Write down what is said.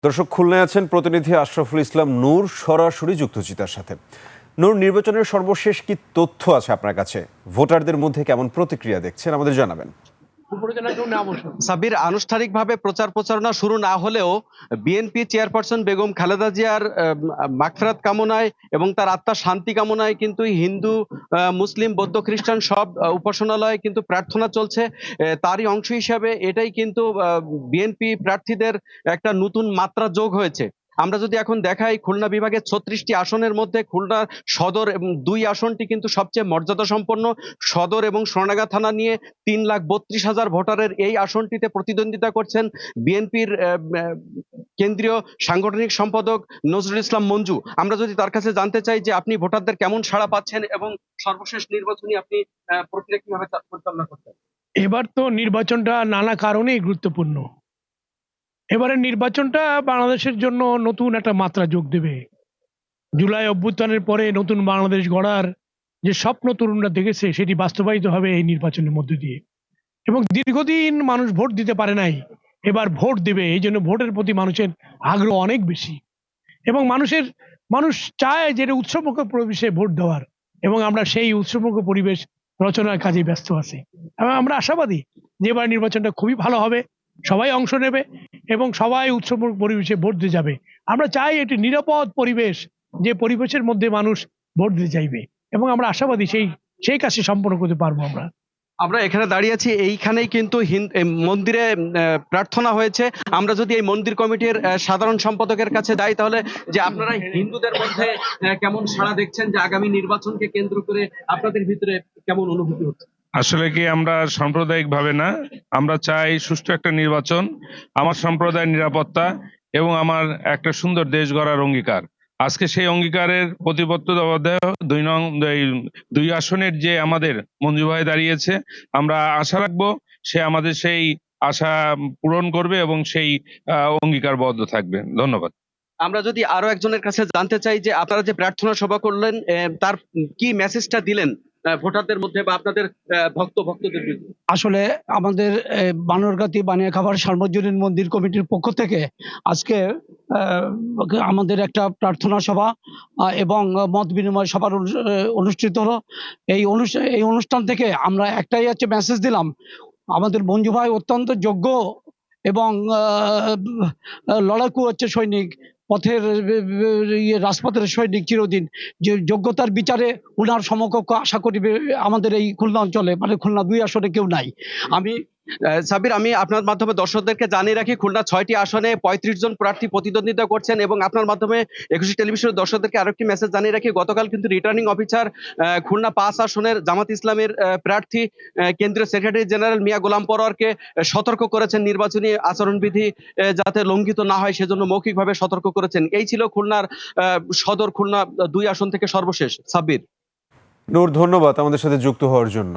দর্শক, খুলনায় আছেন প্রতিনিধি আশরাফুল ইসলাম নূর, সরাসরি যুক্ত চিতার সাথে। নূর, নির্বাচনের সর্বশেষ কি তথ্য আছে আপনার কাছে? ভোটারদের মধ্যে কেমন প্রতিক্রিয়া দেখছেন আমাদের জানাবেন। সাব্বির, আনুষ্ঠানিকভাবে প্রচার প্রচারণা শুরু না হলেও বিএনপি চেয়ারপারসন বেগম খালেদা জিয়ার মাগফিরাত কামনায় এবং তার আত্মার শান্তি কামনায় কিন্তু হিন্দু, মুসলিম, বৌদ্ধ, খ্রিস্টান সব উপাসনালয়ে কিন্তু প্রার্থনা চলছে। তারই অংশ হিসাবে এটাই কিন্তু বিএনপি প্রার্থীদের একটা নতুন মাত্রা যোগ হয়েছে। আমরা যদি এখন দেখাই, খুলনা বিভাগের 36টি আসনের মধ্যে খুলনা সদর এবং 2 আসনটি কিন্তু সবচেয়ে মর্যাদা সম্পন্ন। সদর এবং সোনাডাঙ্গা থানা নিয়ে 3,32,000 ভোটারের এই আসনটিতে প্রতিদ্বন্দ্বিতা করছেন বিএনপির কেন্দ্রীয় সাংগঠনিক সম্পাদক নজরুল ইসলাম মঞ্জু। আমরা যদি তার কাছে জানতে চাই যে আপনি ভোটারদের কেমন সাড়া পাচ্ছেন এবং সর্বশেষ নির্বাচনী আপনি প্রক্রিয়া কিভাবে পরিচালনা করছেন? এবার তো নির্বাচনটা নানা কারণেই গুরুত্বপূর্ণ। এবারের নির্বাচনটা বাংলাদেশের জন্য নতুন একটা মাত্রা যোগ দেবে। জুলাই অভ্যুত্থানের পরে নতুন বাংলাদেশ গড়ার যে স্বপ্ন তরুণরা দেখেছে সেটি বাস্তবায়িত হবে এই নির্বাচনের মধ্য দিয়ে। এবং দীর্ঘদিন মানুষ ভোট দিতে পারে নাই, এবার ভোট দেবে। এই জন্য ভোটের প্রতি মানুষের আগ্রহ অনেক বেশি এবং মানুষ চায় যে এটা উৎসবমুখর পরিবেশে ভোট দেওয়ার, এবং আমরা সেই উৎসবমুখর পরিবেশ রচনার কাজে ব্যস্ত আছি। এবং আমরা আশাবাদী যে এবার নির্বাচনটা খুবই ভালো হবে, সবাই অংশ নেবে এবং সবাই উৎসবমুখর পরিবেশে ভোট দিয়ে যাবে। আমরা চাই এটি নিরাপদ পরিবেশ, যে পরিবেশের মধ্যে মানুষ ভোট দিতে চাইবে, এবং আমরা আশাবাদী সেই কাজটি সম্পন্ন করতে পারবো আমরা। আমরা এখানে দাঁড়িয়ে আছি, এইখানেই কিন্তু মন্দিরে প্রার্থনা হয়েছে। আমরা যদি এই মন্দির কমিটির সাধারণ সম্পাদকের কাছে যাই, তাহলে যে আপনারা হিন্দুদের মধ্যে কেমন সাড়া দেখছেন, যে আগামী নির্বাচনকে কেন্দ্র করে আপনাদের ভিতরে কেমন অনুভূতি হচ্ছে? আসলে কি, আমরা সাম্প্রদায়িক ভাবে না, আমরা চাই সুষ্ঠু একটা নির্বাচন, আমার সম্প্রদায়ের নিরাপত্তা এবং আমার একটা সুন্দর দেশ গড়ার অঙ্গীকার। আজকে সেই অঙ্গীকারের প্রতিবদ্ধতা 2 আসনের যে আমাদের মঞ্জু ভাই দাঁড়িয়েছে, আমরা আশা রাখবো সে আমাদের সেই আশা পূরণ করবে এবং সেই অঙ্গীকারবদ্ধ থাকবে। ধন্যবাদ। আমরা যদি আরো একজনের কাছে জানতে চাই যে আপনারা যে প্রার্থনা সভা করলেন, তার কি মেসেজটা দিলেন ভোটারদের মধ্যে বা আপনাদের ভক্তদের মধ্যে? আসলে আমাদের বানরগাতি বানিয়াখাবার সার্বজনীন মন্দির কমিটির পক্ষ থেকে আজকে আমাদের একটা প্রার্থনা সভা এবং মত বিনিময় সভা অনুষ্ঠিত হলো। এই অনুষ্ঠান থেকে আমরা একটাই মেসেজ দিলাম, আমাদের মঞ্জু ভাই অত্যন্ত যোগ্য এবং লড়াকু সৈনিক, পথের রাজপথের সৈনিক চিরদিন। যে যোগ্যতার বিচারে উনার সমকক্ষ আশা করি আমাদের এই খুলনা অঞ্চলে, মানে খুলনা 2 আসনে কেউ নাই। আমি সাব্বির, আমি আপনার মাধ্যমে দর্শকদেরকে জানিয়ে রাখি, খুলনা 6টি আসনে 35 জন প্রার্থী প্রতিদ্বন্দ্বিতা করছেন এবং আপনার মাধ্যমে একুশে টেলিভিশনের দর্শকদেরকে আরেকটি মেসেজ জানিয়ে রাখি, গতকাল কিন্তু রিটার্নিং অফিসার খুলনা 5 আসনের জামাত ইসলামের প্রার্থী কেন্দ্রীয় সেক্রেটারি জেনারেল মিয়া গোলাম পরোয়ারকে সতর্ক করেছেন নির্বাচনী আচরণবিধি যাতে লঙ্ঘিত না হয়, সেজন্য মৌখিকভাবে সতর্ক করেছেন। এই ছিল খুলনার সদর খুলনা 2 আসন থেকে সর্বশেষ। সাব্বির। নূর, ধন্যবাদ আমাদের সাথে যুক্ত হওয়ার জন্য।